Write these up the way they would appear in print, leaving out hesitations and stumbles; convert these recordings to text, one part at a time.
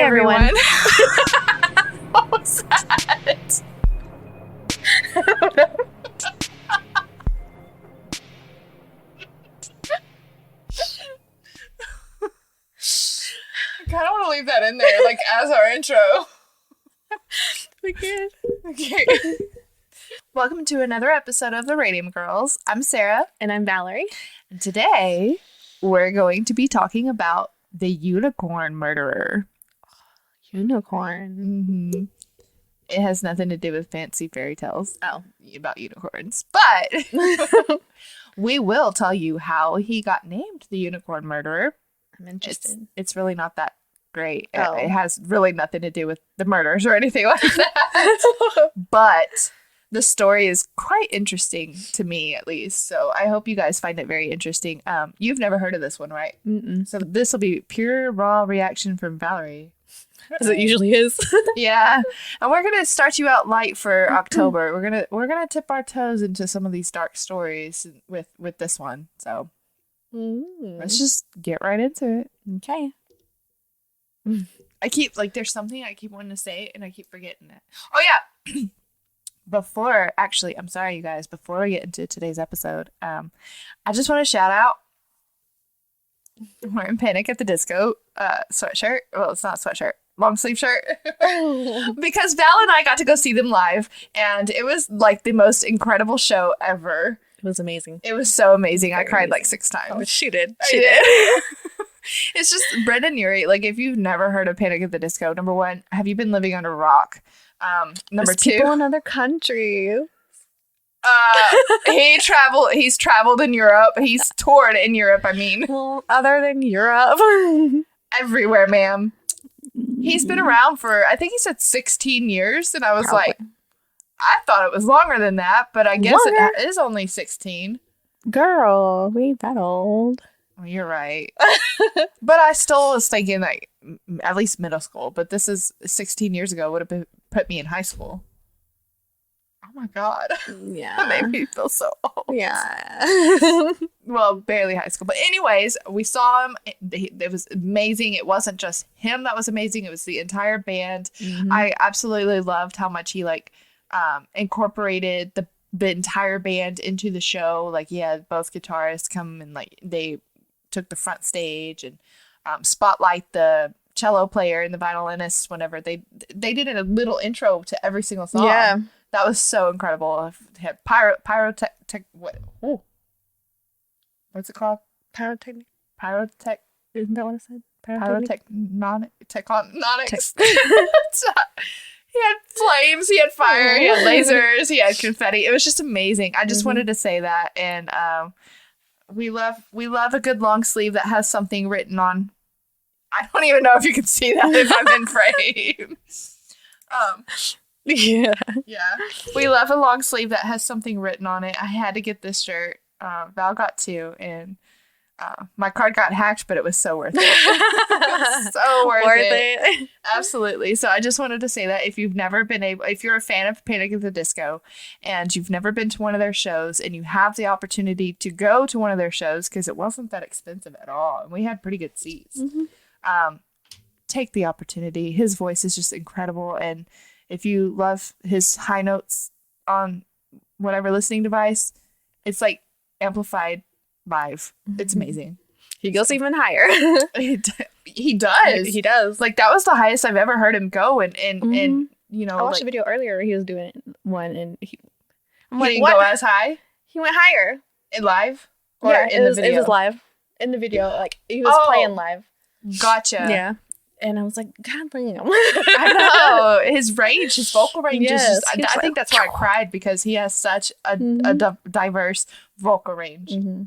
everyone. What was that? I kind of want to leave that in there, like, as our intro. We can. Okay. Welcome to another episode of the Radium Girls. I'm Sarah. And I'm Valerie. And today, we're going to be talking about the unicorn murderer. Unicorn. Mm-hmm. It has nothing to do with fancy fairy tales about unicorns. But we will tell you how he got named the unicorn murderer. I'm interested. It's really not that great. Oh. It has really nothing to do with the murders or anything like that. But the story is quite interesting to me, at least. So I hope you guys find it very interesting. You've never heard of this one, right? Mm-mm. So this will be pure raw reaction from Valerie. As it usually is. Yeah. And we're gonna start you out light for October. We're gonna tip our toes into some of these dark stories with this one. So let's just get right into it. Okay. I keep there's something I keep wanting to say and I keep forgetting it. Oh yeah. I'm sorry you guys, before we get into today's episode, I just want to shout out I'm wearing Panic at the Disco sweatshirt. Well, it's not a sweatshirt. Long sleeve shirt. Because Val and I got to go see them live and it was like the most incredible show ever. It was amazing. It was so amazing. I cried amazing. like 6 times. Oh, she did. She did. It's just Brendan Urie. Like, if you've never heard of Panic at the Disco, number one, have you been living under a rock? Number There's two, people in other countries. he's traveled in Europe. He's toured in Europe. I mean, Well, other than Europe. everywhere, ma'am. He's been around for, I think he said 16 years. And I was Probably. like, I thought it was longer than that, but I guess Longer? it is only 16. Girl, we ain't that old. Well, you're right. But I still was thinking like at least middle school, but this is 16 years ago would have put me in high school. Oh my God. Yeah. That made me feel so old. Yeah. Well, barely high school. But anyways, we saw him. It was amazing. It wasn't just him that was amazing. It was the entire band. Mhm. I absolutely loved how much he incorporated the entire band into the show. Like, he had both guitarists come and like they took the front stage and spotlight the cello player and the violinist whenever they did a little intro to every single song. Yeah. That was so incredible. It had pyrotech. What? Ooh. What's it called? Pyrotechnic. Pyrotech. Isn't that what I said? Pyrotechnic. Tectonics. He had flames. He had fire. He had lasers. He had confetti. It was just amazing. I just wanted to say that, and we love a good long sleeve that has something written on. I don't even know if you can see that if I'm in frame. Yeah. Yeah. We love a long sleeve that has something written on it. I had to get this shirt. Val got 2, and my card got hacked, but it was so worth it. So worth it. Absolutely. So I just wanted to say that if you're a fan of Panic at the Disco and you've never been to one of their shows and you have the opportunity to go to one of their shows, because it wasn't that expensive at all, and we had pretty good seats, take the opportunity. His voice is just incredible, and if you love his high notes on whatever listening device, it's like amplified live. It's amazing. He goes even higher. He does. He does. Like, that was the highest I've ever heard him go, and you know, I watched a video earlier where he was doing one, and I'm he like, didn't what? go as high He went higher. in live or Yeah, in the video. It was live. In the video, like, he was playing live. Gotcha. Yeah. And I was like, God damn. I know. His range, his vocal range is Yes, just, he's I think that's why I cried, because he has such a diverse vocal range. Mm-hmm.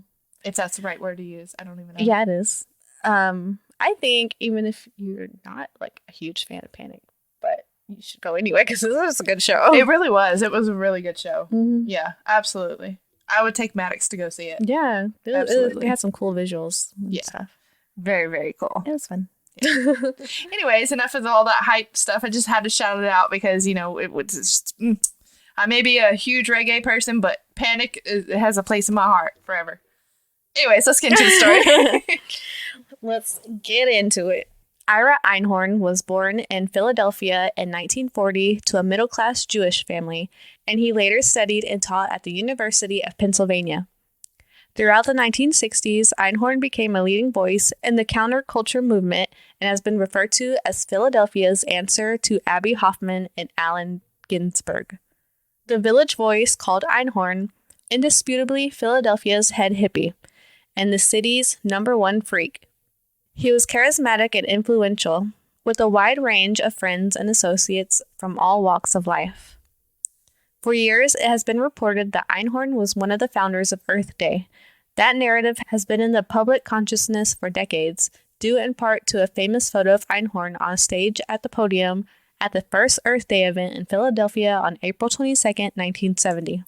If that's the right word to use. I don't even know. Yeah, it is. I think even if you're not like a huge fan of Panic, but you should go anyway, because this was a good show. It really was. It was a really good show. Mhm. Yeah, absolutely. I would take Maddox to go see it. Yeah. Absolutely. It had some cool visuals and Yeah. stuff. Very, very cool. It was fun. Anyways, enough of all that hype stuff. I just had to shout it out because, you know, it was just, I may be a huge reggae person, but Panic has a place in my heart forever. Anyways, let's get into the story. Let's get into it. Ira Einhorn was born in Philadelphia in 1940 to a middle-class Jewish family, and he later studied and taught at the University of Pennsylvania. Throughout the 1960s, Einhorn became a leading voice in the counterculture movement and has been referred to as Philadelphia's answer to Abby Hoffman and Allen Ginsberg. The Village Voice called Einhorn indisputably Philadelphia's head hippie and the city's #1 freak. He was charismatic and influential, with a wide range of friends and associates from all walks of life. For years, it has been reported that Einhorn was one of the founders of Earth Day. That narrative has been in the public consciousness for decades, due in part to a famous photo of Einhorn on stage at the podium at the first Earth Day event in Philadelphia on April 22nd, 1970.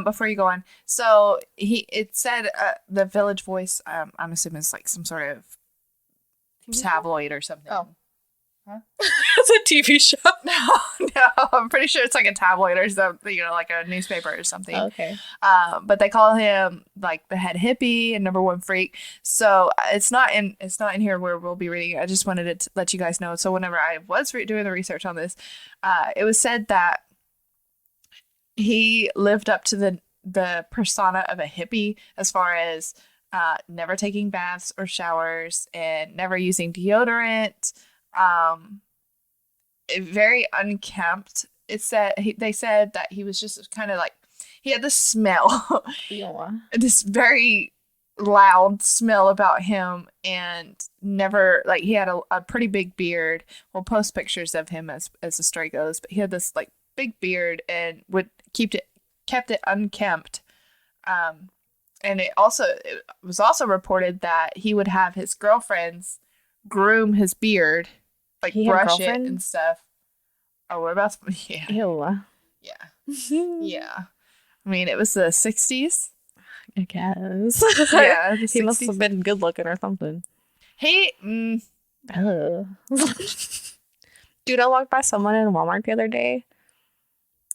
Before you go on, so it said the Village Voice, I'm assuming it's like some sort of tabloid or something. Oh. Huh? It's a TV show. No, I'm pretty sure it's like a tabloid or something, like a newspaper or something. Okay. But they call him like the head hippie and #1 freak. So it's not in here where we'll be reading. I just wanted to let you guys know. So whenever I was doing the research on this, it was said that he lived up to the persona of a hippie as far as never taking baths or showers and never using deodorant. Very unkempt. They said that he was just kind of like, he had this smell, this very loud smell about him, and never, like, he had a pretty big beard. We'll post pictures of him as the story goes, but he had this like big beard and kept it unkempt. And it was also reported that he would have his girlfriends groom his beard, like brush it and stuff. Oh, what about? Yeah. Ew. Yeah. Yeah. I mean, it was the 60s. I guess. Yeah. He must have been good looking or something. He. Dude, I walked by someone in Walmart the other day.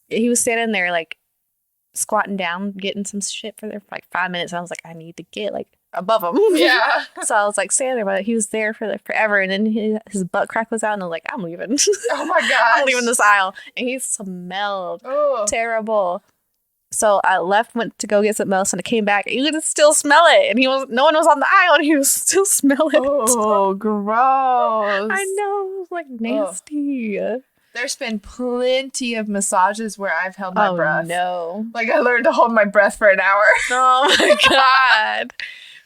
He was standing there like squatting down, getting some shit for like 5 minutes. And I was like, I need to get like above him. Yeah. So I was like standing there, but he was there for like forever. And then his butt crack was out, and I was like, I'm leaving. Oh my god. I'm leaving this aisle. And he smelled terrible. So I went to go get something else, and I came back. And you could still smell it, and no one was on the aisle, and he was still smelling it. Oh, gross! I know, it was like nasty. There's been plenty of massages where I've held my breath. Oh no! Like I learned to hold my breath for an hour. Oh my god!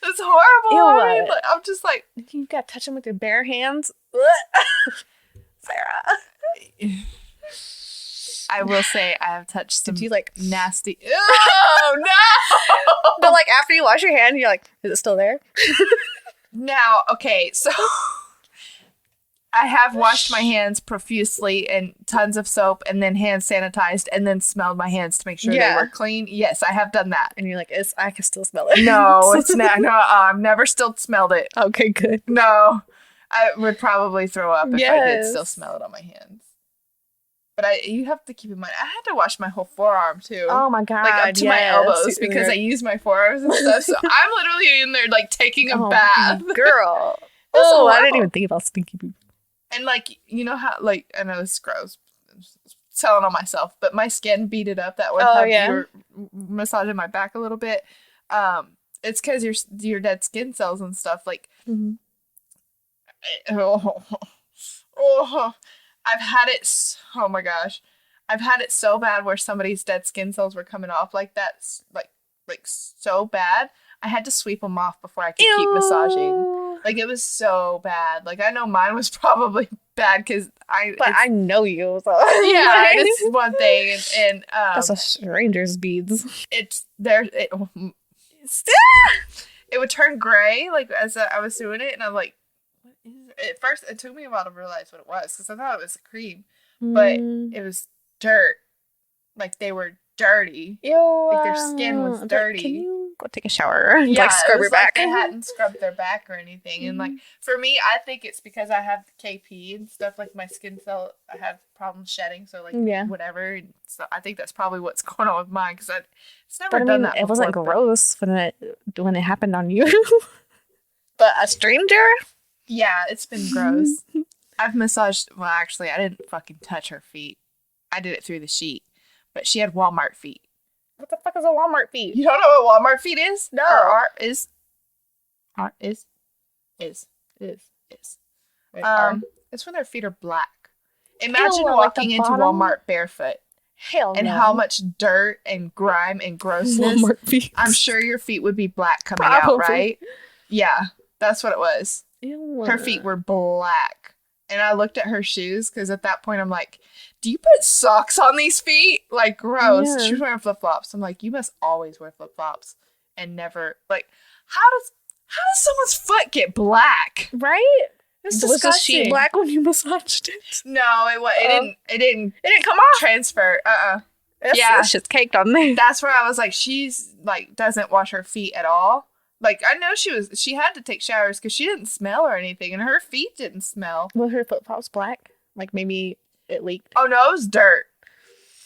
It's horrible. Ew. I mean, I'm just like, you gotta touch them with your bare hands. Sarah. I will say I have touched some. Did you like nasty? Oh no! But like after you wash your hand, you're like, is it still there? Now, okay, so I have washed my hands profusely in tons of soap and then hand sanitized and then smelled my hands to make sure they were clean. Yes, I have done that. And you're like, I can still smell it. No, it's not. No, I've never still smelled it. Okay, good. No, I would probably throw up if I did still smell it on my hands. But you have to keep in mind, I had to wash my whole forearm too. Oh my god! Like up to my elbows because I use my forearms and stuff. So I'm literally in there like taking a bath, girl. I didn't even think about stinky poop. And like, you know how, like, I know this is gross, I'm telling on myself, but my skin beat it up that one time. You were massaging my back a little bit. It's because your dead skin cells and stuff, like, I've had it, oh my gosh, I've had it so bad where somebody's dead skin cells were coming off like that, like so bad. I had to sweep them off before I could keep massaging. Like, it was so bad. Like, I know mine was probably bad because I know you. So. Yeah, it's one thing. And that's a stranger's beads. It would turn gray, like, as I was doing it. And I'm like, what is it? At first, it took me a while to realize what it was because I thought it was a cream. But it was dirt. Like, they were dirty. Ew. Like, their skin was dirty. Can you go take a shower and like scrub your back? They hadn't scrubbed their back or anything. And like, for me, I think it's because I have KP and stuff, like my skin cell, I have problems shedding, so like whatever. So I think that's probably what's going on with mine because it's never done that before. It wasn't gross when it happened on you. But a stranger? Yeah, it's been gross. I've massaged, well, actually, I didn't fucking touch her feet. I did it through the sheet. But she had Walmart feet. What the fuck is a Walmart feet? You don't know what Walmart feet is? No. Or is. It's when their feet are black. Imagine walking into Walmart barefoot. Hell and no. how much dirt and grime and grossness. Walmart feet. I'm sure your feet would be black coming out, right? Yeah, that's what it was. Ew. Her feet were black. And I looked at her shoes because at that point I'm like, do you put socks on these feet? Like, gross. Yeah. She was wearing flip-flops. I'm like, you must always wear flip-flops and never, like, how does someone's foot get black? Right? It's disgusting. Was the sheet black when you massaged it? No, it didn't come off. Transfer. It's just caked on there. That's where I was like, she's like doesn't wash her feet at all. Like, I know she had to take showers because she didn't smell or anything, and her feet didn't smell. Were her flip-flops black? Like, maybe it leaked? Oh, no, it was dirt.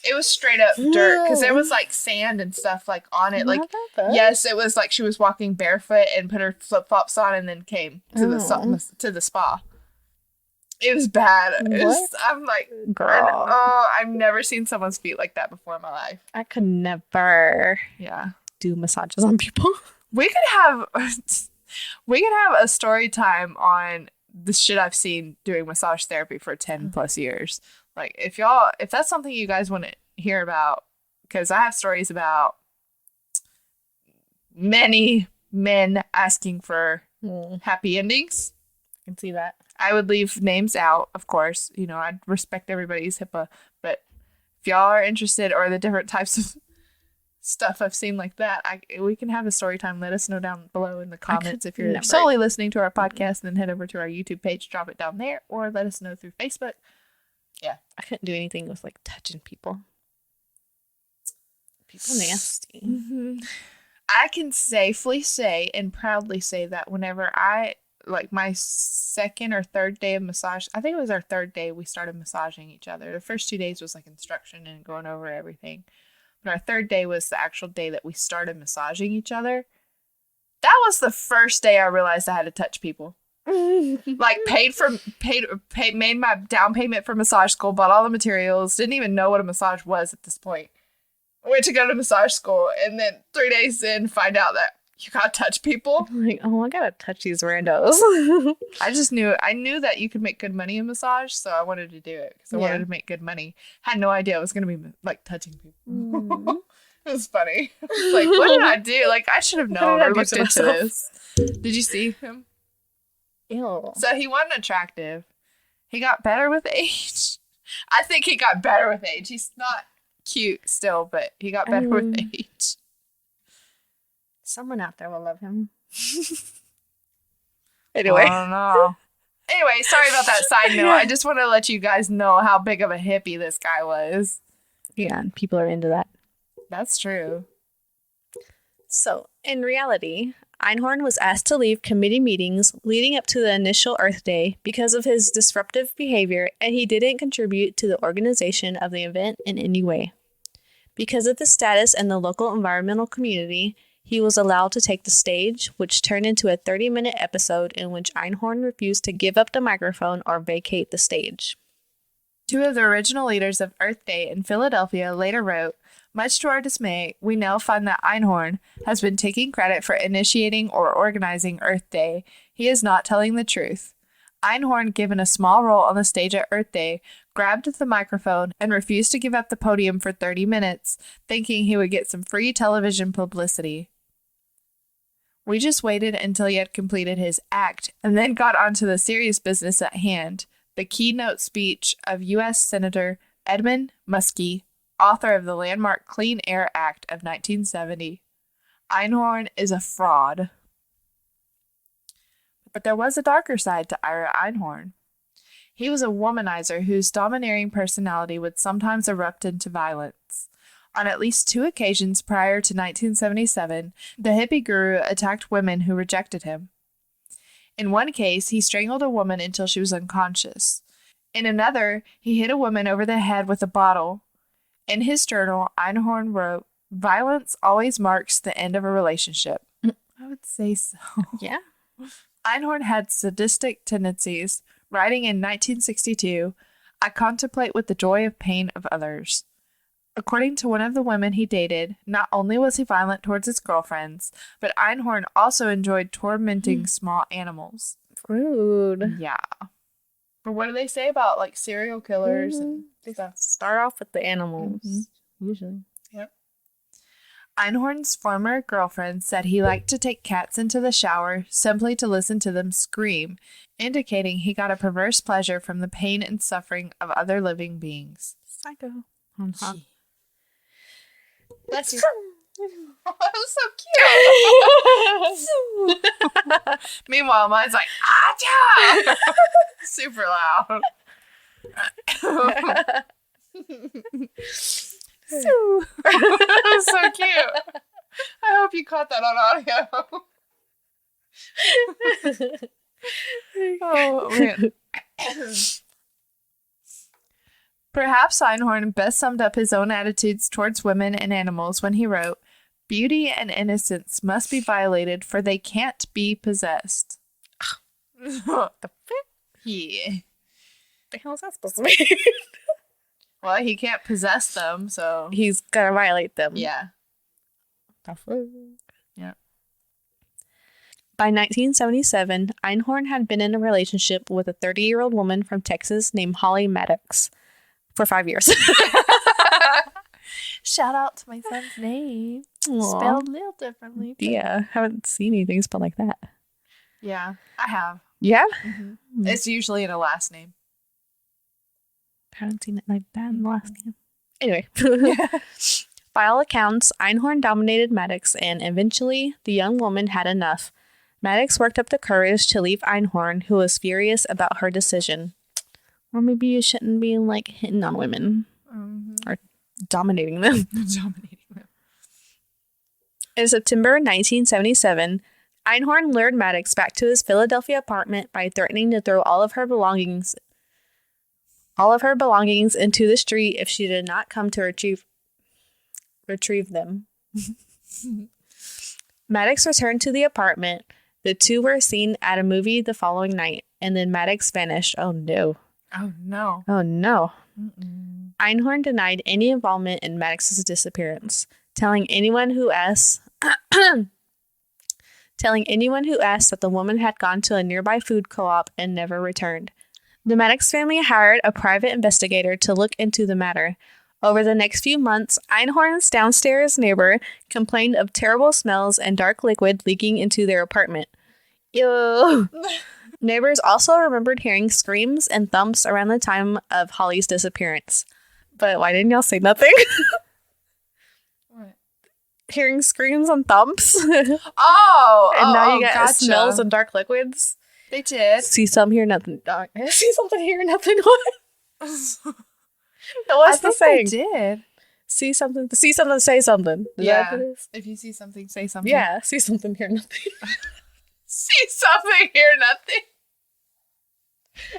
It was straight up dirt because there was, like, sand and stuff, like, on it. Like, yes, it was like she was walking barefoot and put her flip-flops on and then came to the spa. It was bad. I'm like, girl. I've never seen someone's feet like that before in my life. I could never do massages on people. We could have a story time on the shit I've seen doing massage therapy for 10 plus years. Like, if that's something you guys want to hear about, because I have stories about many men asking for happy endings. I can see that. I would leave names out, of course. You know, I'd respect everybody's HIPAA. But if y'all are interested, or the different types of stuff I've seen like that, we can have a story time. Let us know down below in the comments. If you're solely listening to our podcast, then head over to our YouTube page, drop it down there, or let us know through Facebook. Yeah, I couldn't do anything with like touching people. People nasty. Mm-hmm. I can safely say and proudly say that whenever I, like, my second or third day of massage, I think it was our third day, we started massaging each other. The first 2 days was like instruction and going over everything. But our third day was the actual day that we started massaging each other. That was the first day I realized I had to touch people. Like, made my down payment for massage school, bought all the materials, didn't even know what a massage was at this point. Went to go to massage school, and then 3 days in, find out that you gotta touch people. I'm like, I gotta touch these randos. I knew that you could make good money in massage, so I wanted to do it because I wanted to make good money. Had no idea I was gonna be like touching people. It was funny. Like, what did I do? Like, I should have known or looked into this. Did you see him? Ew. So he wasn't attractive. He got better with age. I think he got better with age. He's not cute still, but he got better with age. Someone out there will love him. Anyway. I don't know. Anyway, sorry about that side note. I just want to let you guys know how big of a hippie this guy was. Yeah, and people are into that. That's true. So, in reality, Einhorn was asked to leave committee meetings leading up to the initial Earth Day because of his disruptive behavior, and he didn't contribute to the organization of the event in any way. Because of his status in the local environmental community, he was allowed to take the stage, which turned into a 30-minute episode in which Einhorn refused to give up the microphone or vacate the stage. Two of the original leaders of Earth Day in Philadelphia later wrote, "Much to our dismay, we now find that Einhorn has been taking credit for initiating or organizing Earth Day. He is not telling the truth. Einhorn, given a small role on the stage at Earth Day, grabbed the microphone and refused to give up the podium for 30 minutes, thinking he would get some free television publicity. We just waited until he had completed his act and then got on to the serious business at hand, the keynote speech of U.S. Senator Edmund Muskie, author of the landmark Clean Air Act of 1970. Einhorn is a fraud." But there was a darker side to Ira Einhorn. He was a womanizer whose domineering personality would sometimes erupt into violence. On at least 2 occasions prior to 1977, the hippie guru attacked women who rejected him. In one case, he strangled a woman until she was unconscious. In another, he hit a woman over the head with a bottle. In his journal, Einhorn wrote, "Violence always marks the end of a relationship." I would say so. Yeah. Einhorn had sadistic tendencies. Writing in 1962, I contemplate with the joy of pain of others. According to one of the women he dated, not only was he violent towards his girlfriends, but Einhorn also enjoyed tormenting small animals. Rude. Yeah. But what do they say about like serial killers and stuff? Start off with the animals, usually. Yep. Einhorn's former girlfriend said he liked to take cats into the shower simply to listen to them scream, indicating he got a perverse pleasure from the pain and suffering of other living beings. Psycho. Bless you. Oh, that was so cute. Meanwhile, mine's like, Acha! Super loud. So cute. I hope you caught that on audio. Oh, man. Perhaps Einhorn best summed up his own attitudes towards women and animals when he wrote, "Beauty and innocence must be violated, for they can't be possessed." The fuck? Yeah. The hell is that supposed to mean? Well, he can't possess them, so He's gonna violate them. yeah. The fuck? Yeah. By 1977, Einhorn had been in a relationship with a 30-year-old woman from Texas named Holly Maddox for 5 years. Shout out to my son's name. Aww. Spelled a little differently. Yeah, haven't seen anything spelled like that. Yeah, I have. Yeah? Mm-hmm. It's usually in a last name. Haven't seen it like that in the last name. Anyway. By all accounts, Einhorn dominated Maddox, and eventually the young woman had enough. Maddox worked up the courage to leave Einhorn, who was furious about her decision. Or maybe you shouldn't be, like, hitting on women. Or dominating them. In September 1977, Einhorn lured Maddox back to his Philadelphia apartment by threatening to throw all of her belongings into the street if she did not come to retrieve them. Maddox returned to the apartment. The two were seen at a movie the following night, and then Maddox vanished. Oh no. Oh no. Oh no. Mm-mm. Einhorn denied any involvement in Maddox's disappearance, telling anyone who asked that the woman had gone to a nearby food co-op and never returned. The Maddox family hired a private investigator to look into the matter. Over the next few months, Einhorn's downstairs neighbor complained of terrible smells and dark liquid leaking into their apartment. Ew. Neighbors also remembered hearing screams and thumps around the time of Holly's disappearance. But why didn't y'all say nothing? What? Hearing screams and thumps. Oh! And now you got gotcha. smells and dark liquids. They did. See some, hear nothing. See something, hear nothing. What's the saying? They did. See something, say something. Is that what it is? If you see something, say something. Yeah, see something, hear nothing. See something, hear nothing.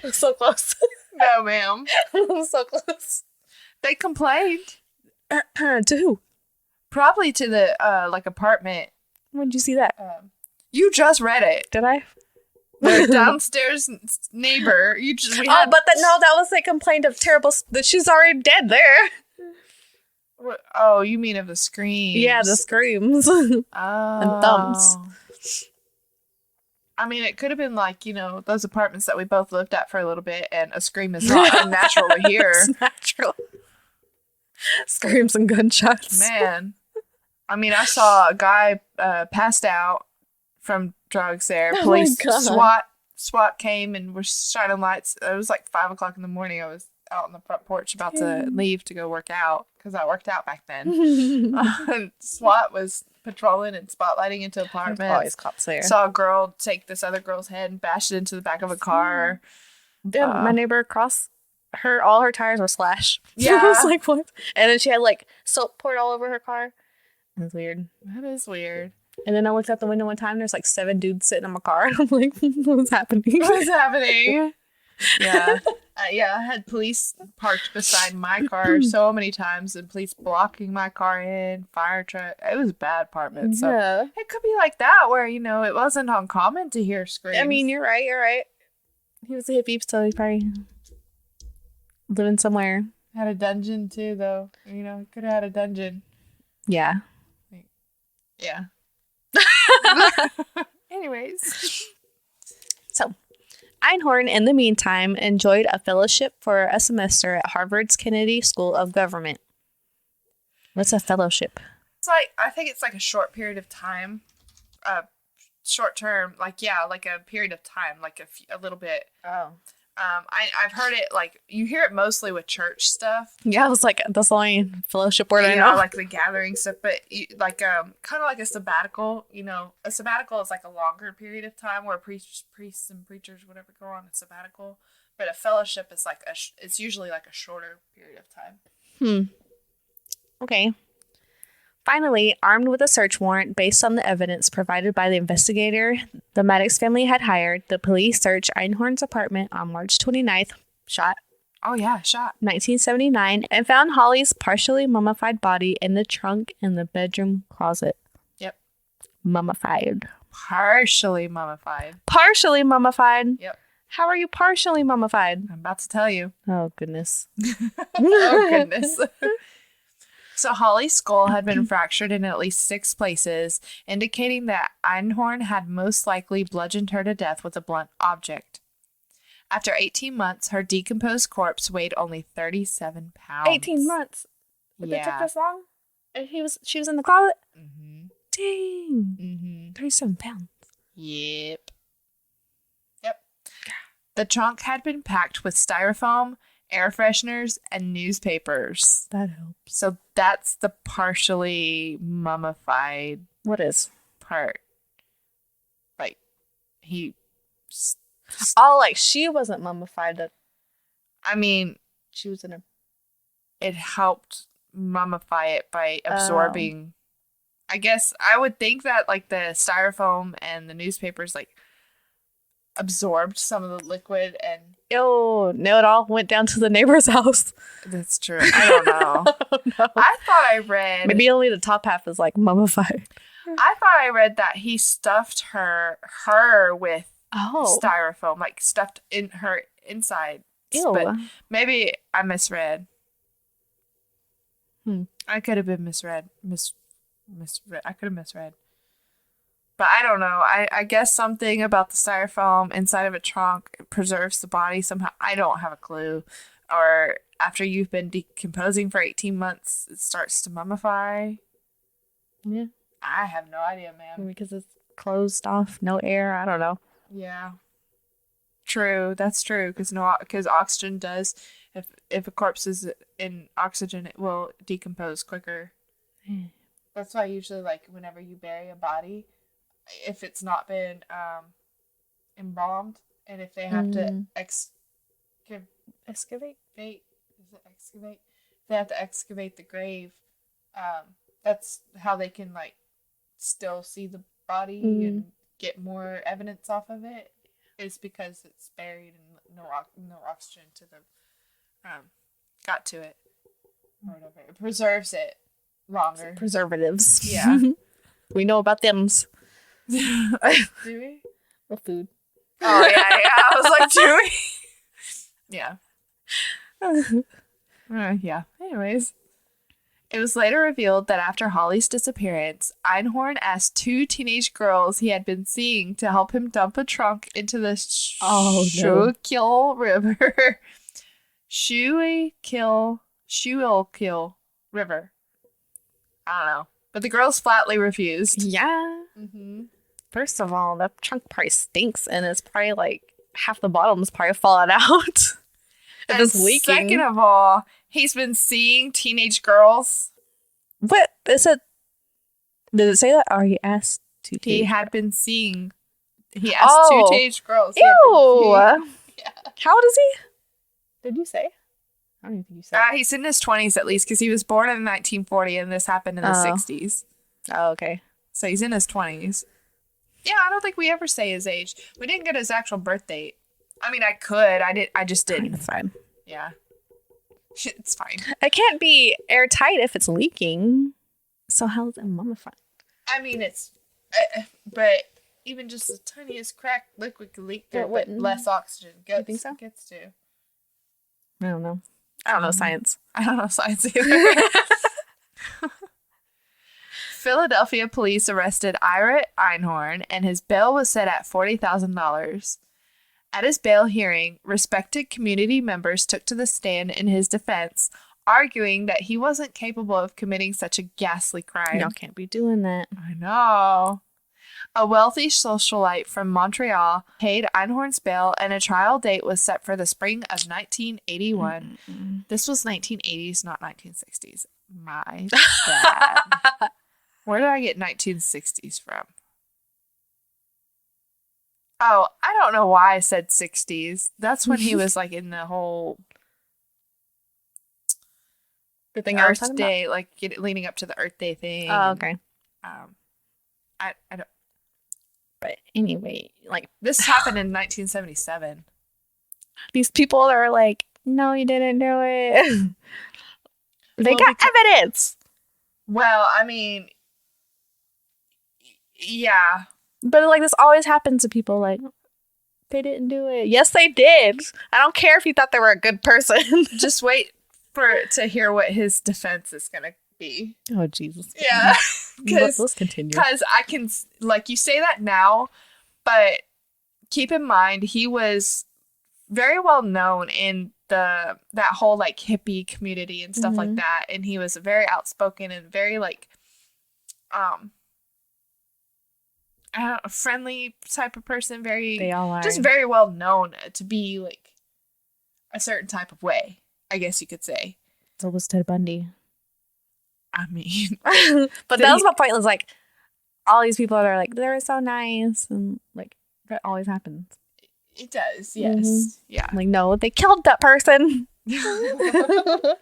I'm so close. No, ma'am. I'm so close. They complained. To who? Probably to the apartment. When did you see that? You just read it. Did I? The downstairs neighbor. That was they complained of terrible. That she's already dead there. What? Oh, you mean of the screams? Yeah, the screams. Oh. And thumps. I mean, it could have been like, those apartments that we both looked at for a little bit, and a scream is not unnatural to hear. It's natural. Screams and gunshots. Man. I mean, I saw a guy passed out from drugs there. Oh Police, my God. SWAT came and were shining lights. It was like 5 o'clock in the morning. I was out on the front porch about to leave to go work out because I worked out back then. And SWAT was patrolling and spotlighting into apartments. Always cops there. Saw a girl take this other girl's head and bash it into the back of a car. Yeah, my neighbor across all her tires were slashed. Yeah. I was like, what? And then she had like soap poured all over her car. It was weird. That is weird. And then I looked out the window one time. There's like 7 dudes sitting in my car. I'm like, what's happening? What's happening? Yeah. I had police parked beside my car so many times and police blocking my car in, fire truck. It was a bad apartment. So it could be like that where, you know, it wasn't uncommon to hear screams. I mean, you're right. He was a hippie, so he probably living somewhere. Had a dungeon too, though. You know, he could have had a dungeon. Yeah. Yeah. Anyways. So, Einhorn, in the meantime, enjoyed a fellowship for a semester at Harvard's Kennedy School of Government. What's a fellowship? It's like, I think it's like a short period of time. Short term, like a period of time, like a little bit. Oh. I've heard it, like, you hear it mostly with church stuff. Yeah, I was like, that's the only fellowship word I know. Like the gathering stuff, but kind of like a sabbatical. You know, a sabbatical is like a longer period of time where priests and preachers, whatever, go on a sabbatical. But a fellowship is like it's usually like a shorter period of time. Okay. Finally, armed with a search warrant based on the evidence provided by the investigator the Maddox family had hired, the police searched Einhorn's apartment on March 29th, shot. Oh, yeah, shot. 1979, and found Holly's partially mummified body in the trunk in the bedroom closet. Yep. Mummified. Partially mummified. Partially mummified? Yep. How are you partially mummified? I'm about to tell you. Oh, goodness. Oh, goodness. So Holly's skull had been fractured in at least 6 places, indicating that Einhorn had most likely bludgeoned her to death with a blunt object. After 18 months, her decomposed corpse weighed only 37 pounds. 18 months? But Yeah. it took this long? And she was in the closet? Mm-hmm. Dang. Mm-hmm. 37 pounds. Yep. The trunk had been packed with styrofoam, air fresheners, and newspapers. That helps. So that's the partially mummified What is? part. Like, he... Oh, like she wasn't mummified. That I mean, she was in a... it helped mummify it by absorbing... I guess I would think that, like, the styrofoam and the newspapers, like, absorbed some of the liquid and... Oh, no, it all went down to the neighbor's house. That's true. I don't know. No. I thought I read... Maybe only the top half is like mummified. I thought I read that he stuffed her with styrofoam, like stuffed in her inside. Ew. But maybe I misread. I could have been misread. Misread. I could have misread. But I don't know. I guess something about the styrofoam inside of a trunk preserves the body somehow. I don't have a clue. Or after you've been decomposing for 18 months, it starts to mummify. Yeah. I have no idea, man. Because it's closed off, no air. I don't know. Yeah. True. That's true. Because oxygen does. If a corpse is in oxygen, it will decompose quicker. That's why usually, like, whenever you bury a body, if it's not been embalmed, and if they have to excavate? If they have to excavate the grave, that's how they can, like, still see the body and get more evidence off of it, is because it's buried and no oxygen to the got to it or whatever. It preserves it longer. Preservatives. Yeah. We know about thems. Do we? Well, food. Oh yeah. I was like, do we? Yeah. Yeah. Anyways. It was later revealed that after Holly's disappearance, Einhorn asked 2 teenage girls he had been seeing to help him dump a trunk into the Schuylkill River. Schuylkill River. I don't know. But the girls flatly refused. Yeah. Mm-hmm. First of all, that trunk probably stinks, and it's probably like half the bottom's probably falling out. And it's leaking. Second of all, he's been seeing teenage girls. What? Did it say that? Or he asked 2 He teenage had been seeing. He asked 2 teenage girls. Ew. Yeah. How old is he? Did you say? I don't even think you said. He's in his 20s at least, because he was born in 1940 and this happened in the 60s. Oh, okay. So he's in his 20s. Yeah, I don't think we ever say his age. We didn't get his actual birth date. I mean, I could. I just didn't. It's fine. Yeah. It's fine. It can't be airtight if it's leaking. So how's it mummified? I mean, it's... but even just the tiniest crack, liquid could leak through, but less oxygen You think so? Gets to. I don't know. I don't know science. I don't know science either. Philadelphia police arrested Ira Einhorn, and his bail was set at $40,000. At his bail hearing, respected community members took to the stand in his defense, arguing that he wasn't capable of committing such a ghastly crime. Y'all can't be doing that. I know. A wealthy socialite from Montreal paid Einhorn's bail, and a trial date was set for the spring of 1981. This was 1980s, not 1960s. My bad. Where did I get 1960s from? Oh, I don't know why I said 60s. That's when he was like in the whole The thing Earth Day, like leading up to the Earth Day thing. Oh, okay. I don't. But anyway, like This happened in 1977. these people are like, no, you didn't do it. They Well, got evidence. Well, I mean, yeah. But like this always happens to people like they didn't do it. Yes, they did. I don't care if you thought they were a good person. Just wait to hear what his defense is going to be. Oh, Jesus. Yeah. Let's continue. Because I can, like, you say that now, but keep in mind, he was very well known in that whole, like, hippie community and stuff like that. And he was very outspoken and very, like, I don't know, a friendly type of person. They all are. Just very well known to be, like, a certain type of way, I guess you could say. So was Ted Bundy. I mean, but that was my point. Was like all these people that are like they were so nice and like that always happens. It does, yes, yeah. Like no, they killed that person. You're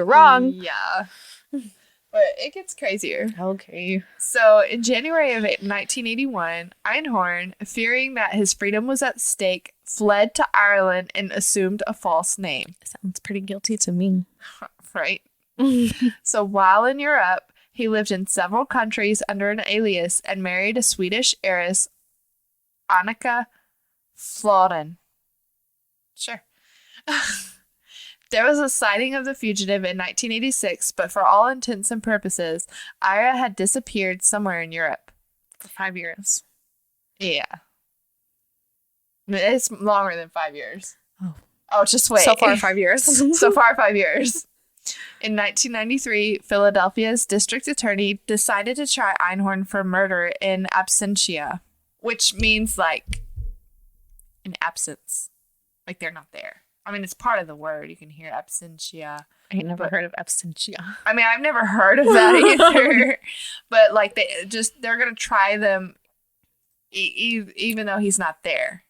wrong. Yeah, but it gets crazier. Okay. So in January of 1981, Einhorn, fearing that his freedom was at stake, fled to Ireland and assumed a false name. Sounds pretty guilty to me. Right. So while in Europe, he lived in several countries under an alias and married a Swedish heiress, Annika Floden. Sure. There was a sighting of the fugitive in 1986, but for all intents and purposes, Ira had disappeared somewhere in Europe. For 5 years. Yeah. It's longer than 5 years. Oh, just wait. So far, 5 years. So far, 5 years. In 1993, Philadelphia's district attorney decided to try Einhorn for murder in absentia, which means like in absence. Like they're not there. I mean, it's part of the word. You can hear absentia. I ain't never heard of absentia. I mean, I've never heard of that either. But like they're going to try them even though he's not there.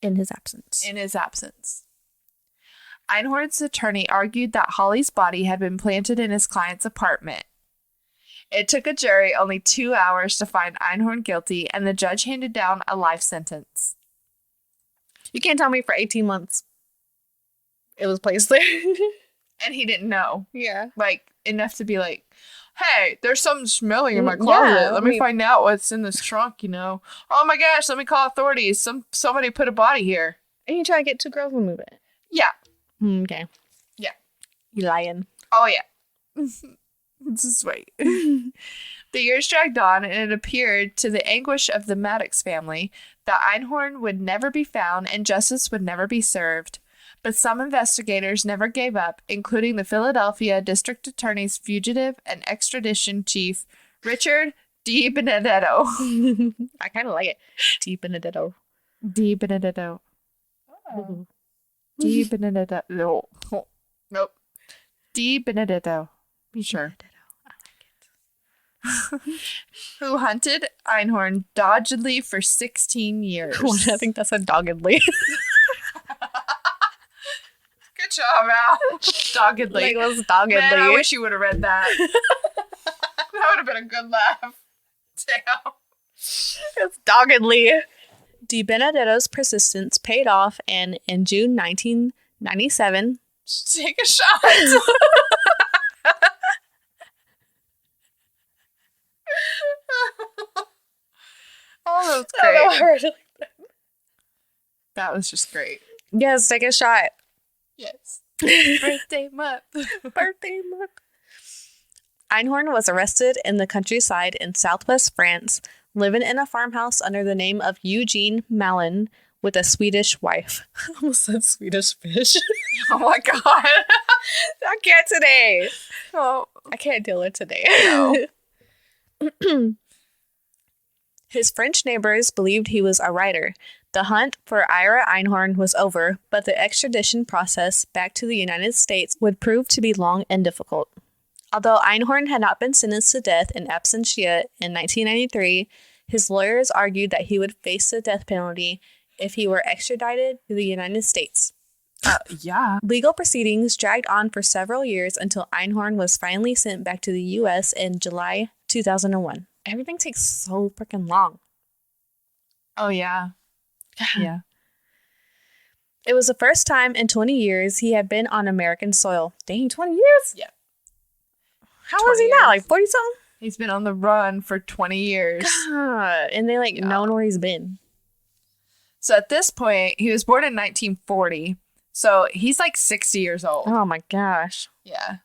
In his absence. In his absence. Einhorn's attorney argued that Holly's body had been planted in his client's apartment. It took a jury only 2 hours to find Einhorn guilty, and the judge handed down a life sentence. You can't tell me for 18 months it was placed there. And he didn't know. Yeah. Like, enough to be like, hey, there's something smelling in my closet. Yeah, let me find out what's in this trunk, you know. Oh my gosh, let me call authorities. Somebody put a body here. And you try to get 2 girls to move it. Yeah. Okay. Yeah. You lying. Oh, yeah. Just wait. The years dragged on, and it appeared to the anguish of the Maddox family that Einhorn would never be found and justice would never be served. But some investigators never gave up, including the Philadelphia District Attorney's fugitive and extradition chief, Richard D. Benedetto. I kind of like it. D. Benedetto. D. Benedetto. Oh. D. Benedetto. No. Nope. D. Benedetto. Be sure. I like it. Who hunted Einhorn doggedly for 16 years. I think that's a doggedly. Good job, Al. Doggedly. Like, it was doggedly. Man, I wish you would have read that. That would have been a good laugh. Damn. It's doggedly. De Benedetto's persistence paid off, and in June 1997... Take a shot! Oh, that's great. That was just great. Yes, take a shot. Yes. Birthday month. Birthday month. Einhorn was arrested in the countryside in southwest France, living in a farmhouse under the name of Eugene Malin with a Swedish wife. I almost said Swedish fish. Oh my god. I can't today. Oh, I can't deal with today. No. His French neighbors believed he was a writer. The hunt for Ira Einhorn was over, but the extradition process back to the United States would prove to be long and difficult. Although Einhorn had not been sentenced to death in absentia in 1993, his lawyers argued that he would face the death penalty if he were extradited to the United States. Yeah. Legal proceedings dragged on for several years until Einhorn was finally sent back to the U.S. in July 2001. Everything takes so freaking long. Oh, yeah. Yeah. It was the first time in 20 years he had been on American soil. Dang, 20 years? Yeah. How old is he now? Like 40-something? He's been on the run for 20 years. God. And they known where he's been. So at this point, he was born in 1940. So he's like 60 years old. Oh my gosh. Yeah.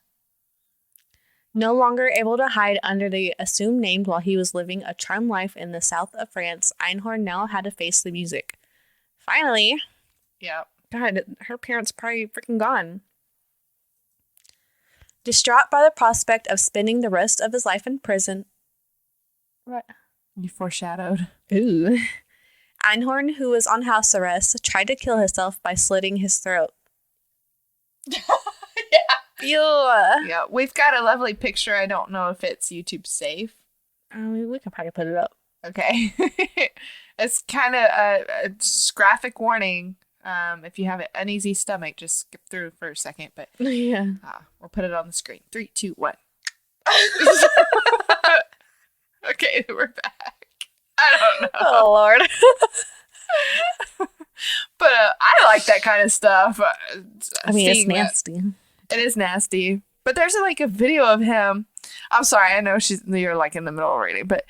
No longer able to hide under the assumed name while he was living a charmed life in the south of France, Einhorn now had to face the music. Finally. Yeah. God, her parents probably freaking gone. Distraught by the prospect of spending the rest of his life in prison. What? You foreshadowed. Ooh. Einhorn, who was on house arrest, tried to kill himself by slitting his throat. Yeah. Ew. Yeah, we've got a lovely picture. I don't know if it's YouTube safe. We can probably put it up. Okay. It's kind of a graphic warning. If you have an uneasy stomach, just skip through for a second. But yeah, we'll put it on the screen. 3, 2, 1. Okay, we're back. I don't know. Oh, Lord. But I like that kind of stuff. I mean, it's nasty. It is nasty. But there's like a video of him. I'm sorry, I know you're like in the middle of reading, but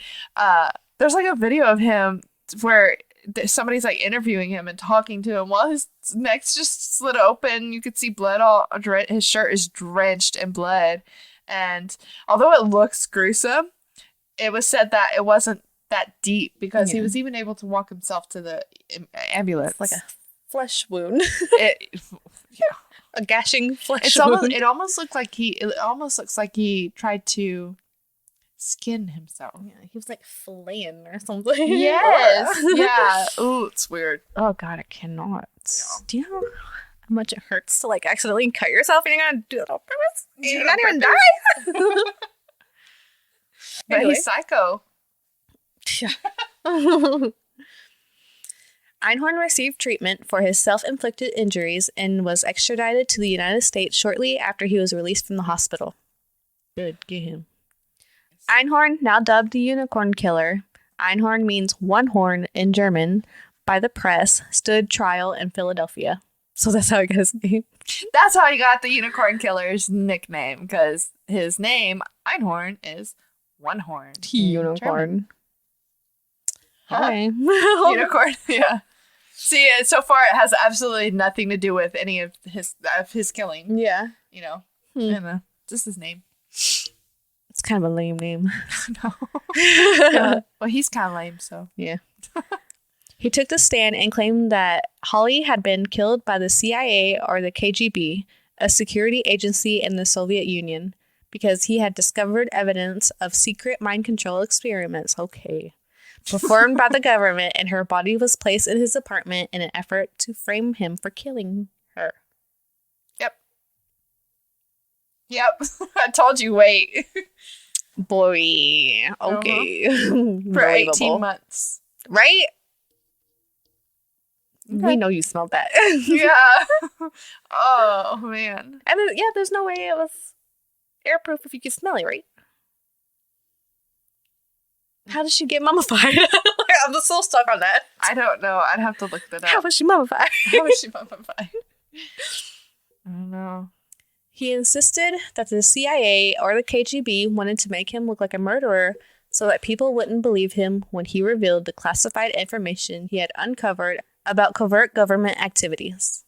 there's like a video of him where somebody's like interviewing him and talking to him while his neck's just slit open. You could see blood his shirt is drenched in blood. And although it looks gruesome, it was said that it wasn't that deep because he was even able to walk himself to the ambulance. It's like a flesh wound. Yeah. A gashing flesh wound. It almost looks like he tried to skin himself. Yeah, he was like filleting or something. Yes. Yeah. Ooh, it's weird. Oh God, I cannot. No. Do you know how much it hurts to like accidentally cut yourself and you're gonna do it on purpose? You're not even die. But Anyway. he's psycho. Yeah. Einhorn received treatment for his self-inflicted injuries and was extradited to the United States shortly after he was released from the hospital. Good, get him. Einhorn, now dubbed the Unicorn Killer, Einhorn means one horn in German, by the press, stood trial in Philadelphia. So that's how he got his name. That's how he got the Unicorn Killer's nickname, because his name, Einhorn, is one horn. Unicorn. Hi. Unicorn, yeah. See, so far it has absolutely nothing to do with any of his killing. Yeah. You know, and just his name. It's kind of a lame name. No. Yeah. Well, he's kind of lame, so. Yeah. He took the stand and claimed that Holly had been killed by the CIA or the KGB, a security agency in the Soviet Union, because he had discovered evidence of secret mind control experiments. Okay. Performed by the government, and her body was placed in his apartment in an effort to frame him for killing her. Yep. I told you, wait. Boy. Okay. For 18 months. Right? Okay. We know you smelled that. Yeah. Oh, man. And then, yeah, there's no way it was airproof if you could smell it, right? How did she get mummified? I'm still stuck on that. I don't know. I'd have to look that up. How was she mummified? I don't know. He insisted that the CIA or the KGB wanted to make him look like a murderer so that people wouldn't believe him when he revealed the classified information he had uncovered about covert government activities.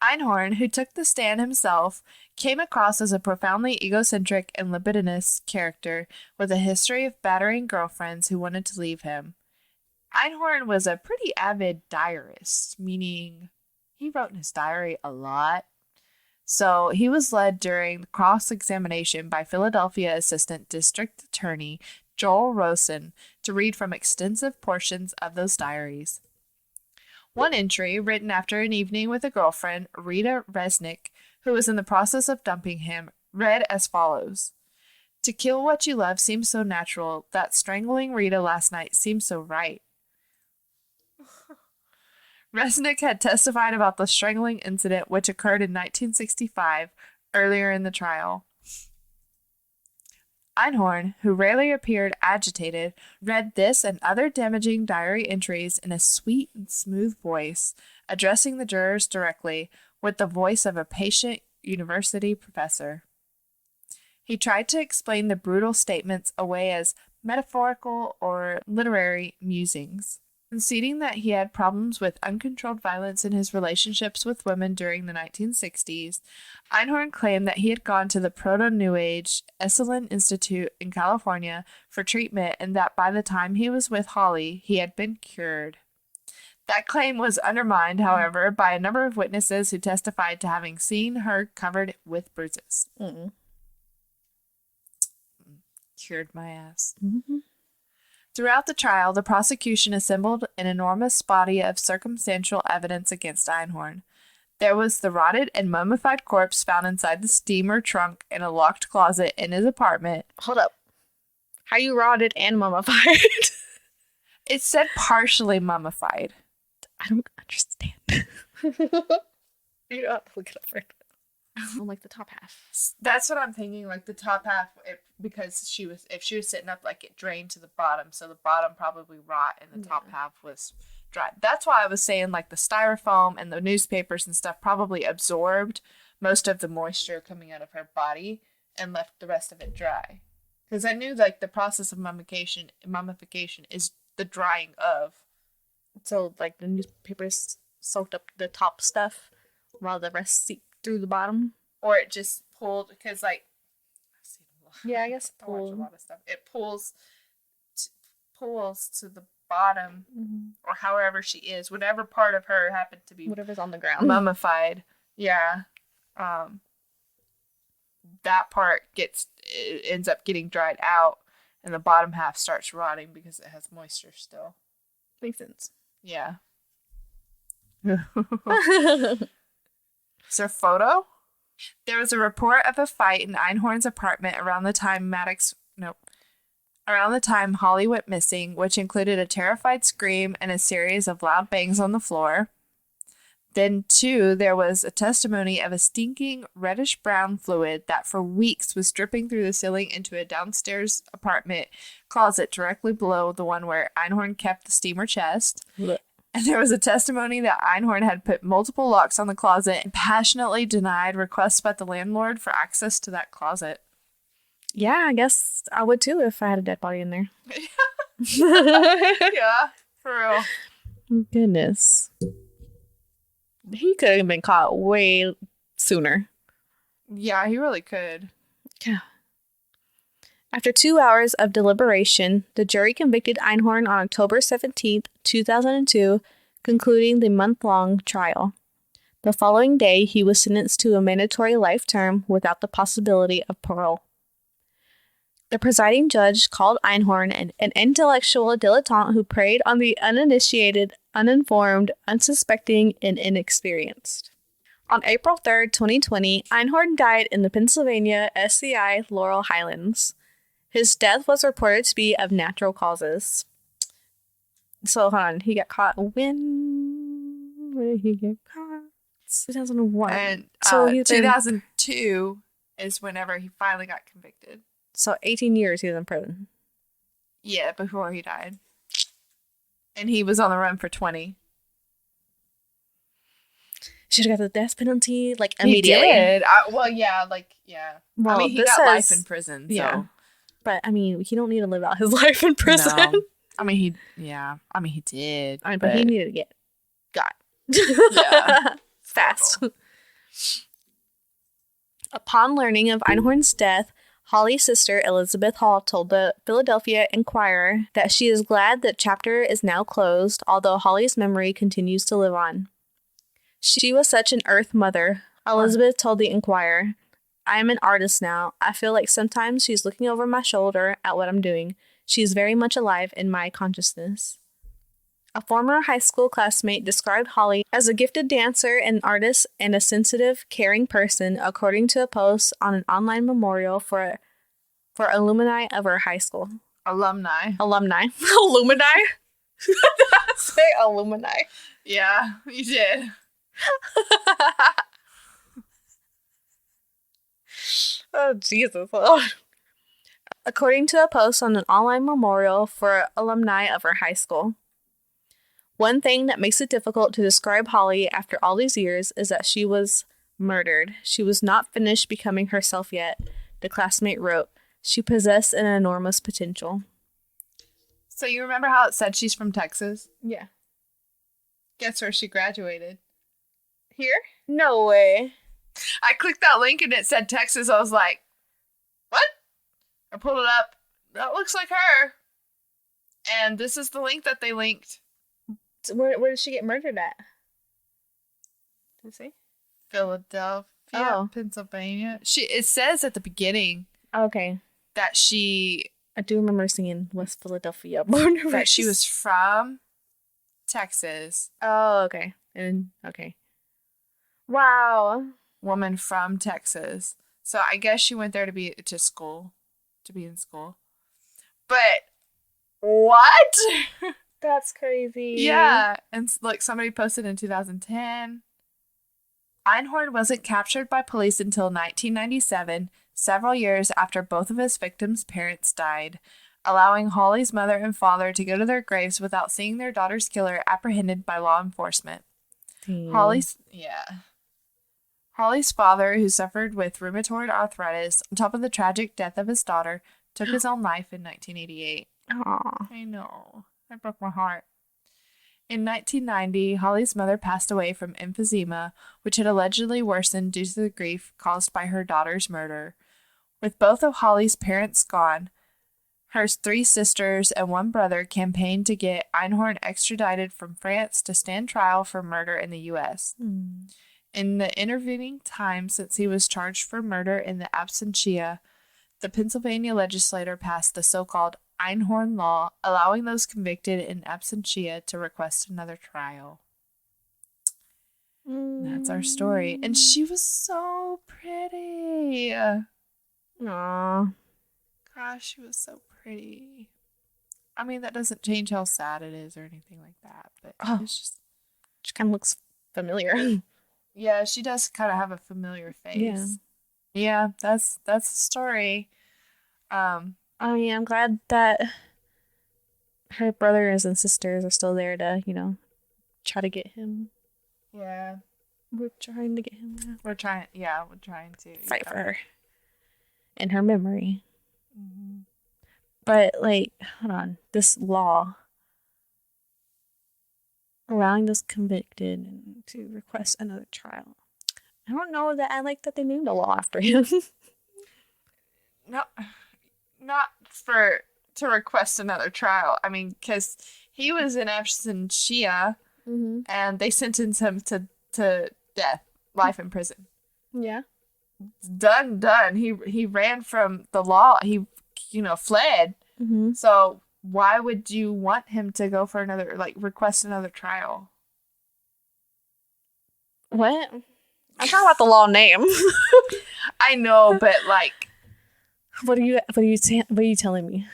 Einhorn, who took the stand himself, came across as a profoundly egocentric and libidinous character with a history of battering girlfriends who wanted to leave him. Einhorn was a pretty avid diarist, meaning he wrote in his diary a lot. So he was led during the cross-examination by Philadelphia Assistant District Attorney Joel Rosen to read from extensive portions of those diaries. One entry, written after an evening with a girlfriend, Rita Resnick, who was in the process of dumping him, read as follows. To kill what you love seems so natural. That strangling Rita last night seems so right. Resnick had testified about the strangling incident which occurred in 1965, earlier in the trial. Einhorn, who rarely appeared agitated, read this and other damaging diary entries in a sweet and smooth voice, addressing the jurors directly, with the voice of a patient university professor. He tried to explain the brutal statements away as metaphorical or literary musings, conceding that he had problems with uncontrolled violence in his relationships with women during the 1960s. Einhorn claimed that he had gone to the Proto-New Age Esalen Institute in California for treatment and that by the time he was with Holly, he had been cured. That claim was undermined, however, by a number of witnesses who testified to having seen her covered with bruises. Cured my ass. Mm-hmm. Throughout the trial, the prosecution assembled an enormous body of circumstantial evidence against Einhorn. There was the rotted and mummified corpse found inside the steamer trunk in a locked closet in his apartment. Hold up. How you rotted and mummified? It said partially mummified. I don't understand. You don't have to look it up right now. Like the top half. That's what I'm thinking. Like the top half, because if she was sitting up, like it drained to the bottom, so the bottom probably rot, and the top half was dry. That's why I was saying like the styrofoam and the newspapers and stuff probably absorbed most of the moisture coming out of her body and left the rest of it dry. Because I knew like the process of mummification is the drying of. So like the newspapers soaked up the top stuff while the rest seeped through the bottom, or it just pulled because like I've seen a lot. Yeah, I guess I watch a lot of stuff. It pulls to the bottom, or however she is, whatever part of her happened to be whatever's on the ground mummified. Yeah, that part ends up getting dried out, and the bottom half starts rotting because it has moisture still. Makes sense. Yeah. Is there a photo? There was a report of a fight in Einhorn's apartment around the time Holly went missing, which included a terrified scream and a series of loud bangs on the floor. Then, too, there was a testimony of a stinking reddish-brown fluid that for weeks was dripping through the ceiling into a downstairs apartment closet directly below the one where Einhorn kept the steamer chest. Blech. And there was a testimony that Einhorn had put multiple locks on the closet and passionately denied requests by the landlord for access to that closet. Yeah, I guess I would too if I had a dead body in there. Yeah, for real. Goodness. He could have been caught way sooner. Yeah, he really could. Yeah. After 2 hours of deliberation, the jury convicted Einhorn on October 17th, 2002, concluding the month-long trial. The following day, he was sentenced to a mandatory life term without the possibility of parole. The presiding judge called Einhorn an intellectual dilettante who preyed on the uninitiated, uninformed, unsuspecting, and inexperienced. On April 3rd, 2020, Einhorn died in the Pennsylvania SCI Laurel Highlands. His death was reported to be of natural causes. So, hold on. He got caught when did he get caught? 2001. And so 2002 is whenever he finally got convicted. So 18 years he was in prison. Yeah, before he died. And he was on the run for 20. Should have got the death penalty, like, immediately. He did. Well, yeah. Well, I mean, he got life in prison, so. Yeah. But, I mean, he don't need to live out his life in prison. No. I mean, he did. I mean, but he needed to get got. Yeah. Fast. Upon learning of Einhorn's death, Holly's sister, Elizabeth Hall, told the Philadelphia Inquirer that she is glad that chapter is now closed, although Holly's memory continues to live on. She was such an earth mother, Elizabeth told the Inquirer. I am an artist now. I feel like sometimes she's looking over my shoulder at what I'm doing. She is very much alive in my consciousness. A former high school classmate described Holly as a gifted dancer and artist and a sensitive, caring person, according to a post on an online memorial for alumni of her high school. Alumni. Alumni. Say alumni. Yeah, you did. Oh, Jesus. According to a post on an online memorial for alumni of her high school. One thing that makes it difficult to describe Holly after all these years is that she was murdered. She was not finished becoming herself yet, the classmate wrote. She possessed an enormous potential. So you remember how it said she's from Texas? Yeah. Guess where she graduated? Here? No way. I clicked that link and it said Texas. I was like, what? I pulled it up. That looks like her. And this is the link that they linked. Where did she get murdered at? Did it say? Philadelphia, Pennsylvania. It says at the beginning. Okay. That I do remember singing West Philadelphia. That she was from Texas. Oh, okay. Okay. Wow. Woman from Texas. So I guess she went there to be in school. But what? That's crazy. Yeah. And like somebody posted in 2010. Einhorn wasn't captured by police until 1997, several years after both of his victims' parents died, allowing Holly's mother and father to go to their graves without seeing their daughter's killer apprehended by law enforcement. Damn. Holly's father, who suffered with rheumatoid arthritis, on top of the tragic death of his daughter, took his own life in 1988. Aww. I know. That broke my heart. In 1990, Holly's mother passed away from emphysema, which had allegedly worsened due to the grief caused by her daughter's murder. With both of Holly's parents gone, her 3 sisters and 1 brother campaigned to get Einhorn extradited from France to stand trial for murder in the U.S. In the intervening time since he was charged for murder in the Abshire, the Pennsylvania legislature passed the so-called Einhorn Law, allowing those convicted in absentia to request another trial. That's our story. And she was so pretty. Aww. Gosh, she was so pretty. I mean, that doesn't change how sad it is or anything like that, but it's just... She kind of looks familiar. Yeah, she does kind of have a familiar face. Yeah, that's the story. I mean, I'm glad that her brothers and sisters are still there to, try to get him. Yeah. We're trying to get him. We're trying to. Fight for her. In her memory. Mm-hmm. But, hold on. This law allowing those convicted to request another trial. I don't know that I like that they named a law after him. No. Not to request another trial. I mean, because he was in absentia, and they sentenced him to death, life in prison. Yeah. Done. He ran from the law. He, fled. Mm-hmm. So why would you want him to go for another, request another trial? What? I'm talking about the law name. I know, but What are you telling me?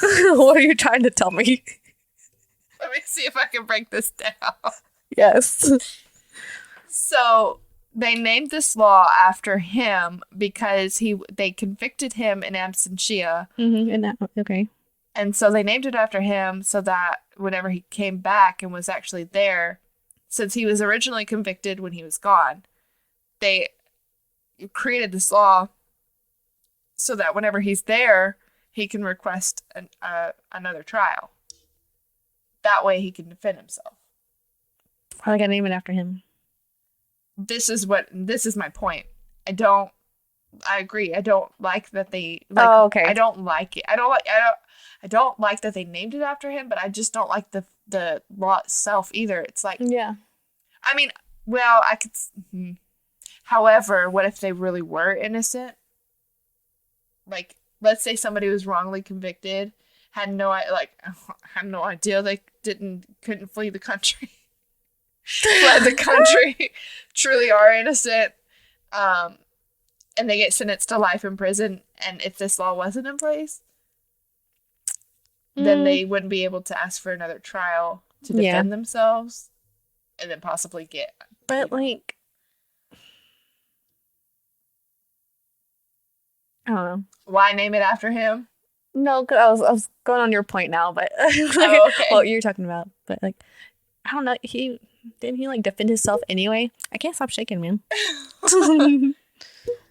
What are you trying to tell me? Let me see if I can break this down. Yes. So they named this law after him because they convicted him in absentia. Mm-hmm. Okay. And so they named it after him so that whenever he came back and was actually there, since he was originally convicted when he was gone, they created this law so that whenever he's there, he can request another trial. That way he can defend himself. Probably gotta name it after him. This is my point. I agree. I don't like that they oh, okay. I don't like it. I don't like that they named it after him, but I just don't like the law itself either. It's like, yeah. I mean, well, I could. However, what if they really were innocent? Like, let's say somebody was wrongly convicted, had no idea they couldn't flee the country, fled the country, truly are innocent, and they get sentenced to life in prison. And if this law wasn't in place, then they wouldn't be able to ask for another trial to defend themselves, and then possibly get. But like, I don't know. Why name it after him? No, because I was going on your point now, but okay. What you're talking about. But like, I don't know. Didn't he like defend himself anyway? I can't stop shaking, man.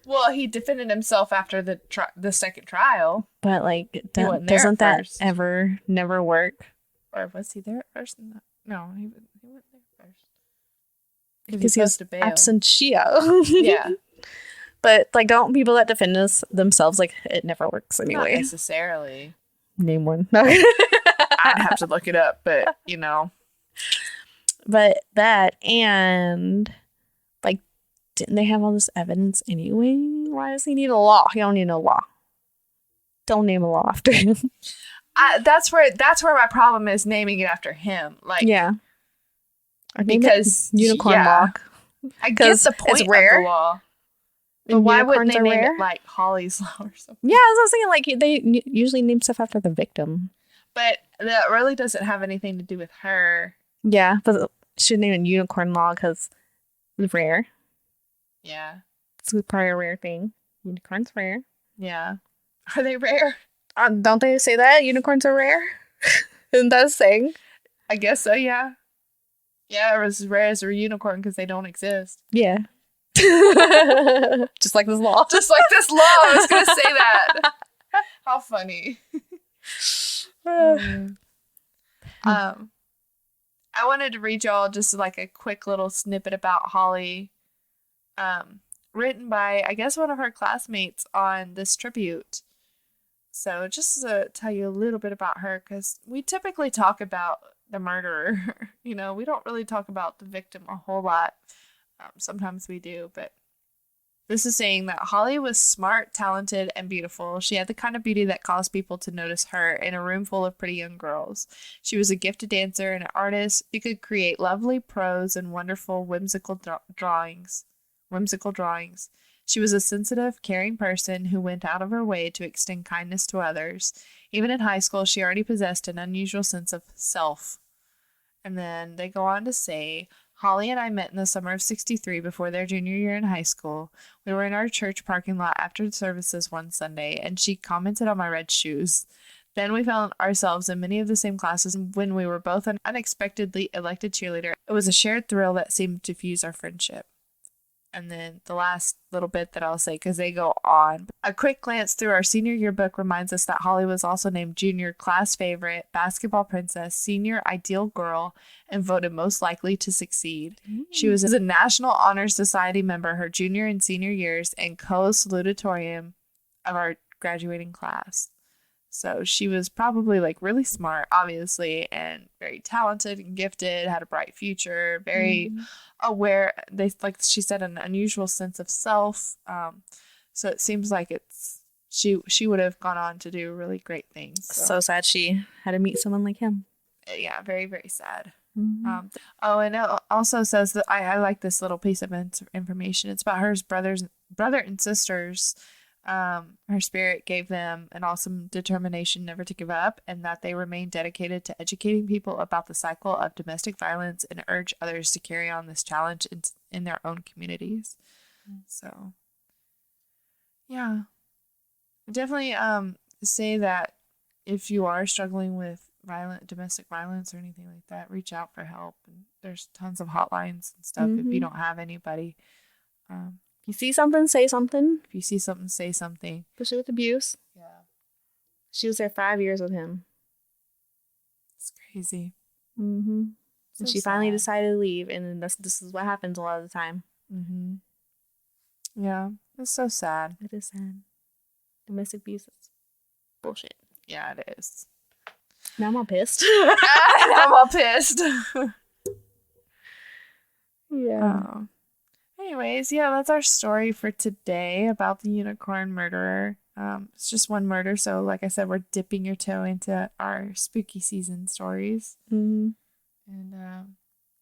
Well, he defended himself after the second trial. But like, doesn't that ever never work? Or was he there at first? No, he went there first. Because he was absentio. Yeah. But like, don't people that defend themselves, like, it never works anyway? Not necessarily. Name one. I'd have to look it up, but you know. But that, and like, didn't they have all this evidence anyway? Why does he need a law? He don't need no law. Don't name a law after him. That's where my problem is, naming it after him. Like, yeah, because unicorn law. I get the point. It's rare. Of the law. But why wouldn't they name it like Holly's Law or something? Yeah, I was thinking like they usually name stuff after the victim. But that really doesn't have anything to do with her. Yeah, but should name it Unicorn Law because it's rare. Yeah. It's probably a rare thing. Unicorns rare. Yeah. Are they rare? Don't they say that? Unicorns are rare? Isn't that a saying? I guess so, yeah. Yeah, they're as rare as a unicorn because they don't exist. Yeah. Just like this law. Just like this law. I was going to say that. How funny. I wanted to read y'all just like a quick little snippet about Holly, written by, I guess, one of her classmates on this tribute. So just to tell you a little bit about her, because we typically talk about the murderer. You know, we don't really talk about the victim a whole lot. Sometimes we do, but this is saying that Holly was smart, talented, and beautiful. She had the kind of beauty that caused people to notice her in a room full of pretty young girls. She was a gifted dancer and an artist who could create lovely prose and wonderful whimsical drawings. She was a sensitive, caring person who went out of her way to extend kindness to others. Even in high school, she already possessed an unusual sense of self. And then they go on to say, Holly and I met in the summer of '63 before their junior year in high school. We were in our church parking lot after the services one Sunday, and she commented on my red shoes. Then we found ourselves in many of the same classes when we were both an unexpectedly elected cheerleader. It was a shared thrill that seemed to fuse our friendship. And then the last little bit that I'll say, because they go on. A quick glance through our senior yearbook reminds us that Holly was also named junior class favorite, basketball princess, senior ideal girl, and voted most likely to succeed. She was a National Honor Society member her junior and senior years and co-salutatorian of our graduating class. So she was probably like really smart, obviously, and very talented and gifted, had a bright future, very aware. Like she said, an unusual sense of self. So it seems like she would have gone on to do really great things. So sad she had to meet someone like him. Yeah, very, very sad. Mm-hmm. And it also says that I like this little piece of information. It's about her brother and sisters. Her spirit gave them an awesome determination never to give up, and that they remain dedicated to educating people about the cycle of domestic violence and urge others to carry on this challenge in their own communities. So, yeah, definitely say that if you are struggling with domestic violence or anything like that, reach out for help. And there's tons of hotlines and stuff if you don't have anybody. If you see something, say something. If you see something, say something. Especially with abuse. Yeah. She was there 5 years with him. It's crazy. Mm-hmm. So and she finally decided to leave, and then this is what happens a lot of the time. Mm-hmm. Yeah, it's so sad. It is sad. Domestic abuse is bullshit. Yeah, it is. Now I'm all pissed. I'm all pissed. Yeah. Anyways, yeah, that's our story for today about the unicorn murderer. It's just one murder, so like I said, we're dipping your toe into our spooky season stories. Mm-hmm. And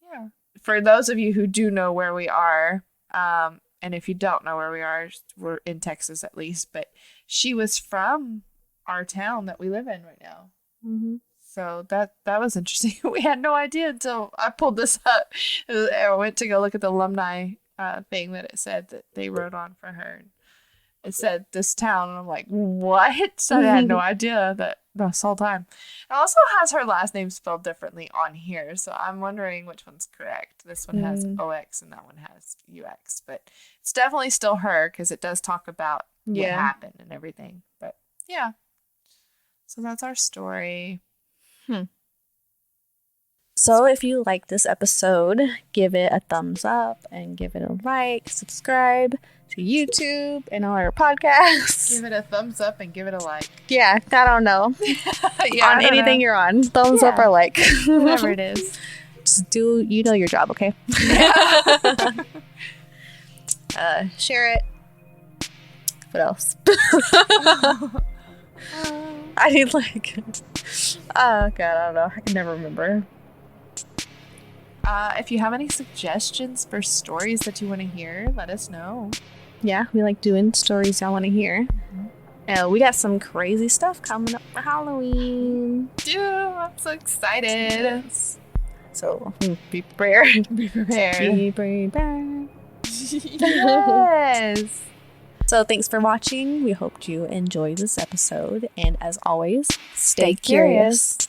yeah, for those of you who do know where we are, and if you don't know where we are, we're in Texas at least, but she was from our town that we live in right now. Mm-hmm. So that was interesting. We had no idea until I pulled this up. I went to go look at the alumni thing that it said that they wrote on for her. It said this town, and I'm like, what? So I had no idea that this whole time. It also has her last name spelled differently on here, so I'm wondering which one's correct. This one has OX and that one has UX, but it's definitely still her because it does talk about what happened and everything. But yeah, so that's our story. So if you like this episode, give it a thumbs up and give it a like, subscribe to YouTube and all our podcasts. Give it a thumbs up and give it a like. Yeah, I don't know. On anything you're on. Thumbs up or like. Whatever it is. Just do, your job, okay? Share it. What else? I need oh god, I don't know. I can never remember. If you have any suggestions for stories that you want to hear, let us know. Yeah, we like doing stories y'all want to hear. We got some crazy stuff coming up for Halloween. Yeah, I'm so excited. Yes. So be prepared. Be prepared. Be prepared. Yes. So thanks for watching. We hope you enjoyed this episode. And as always, stay curious.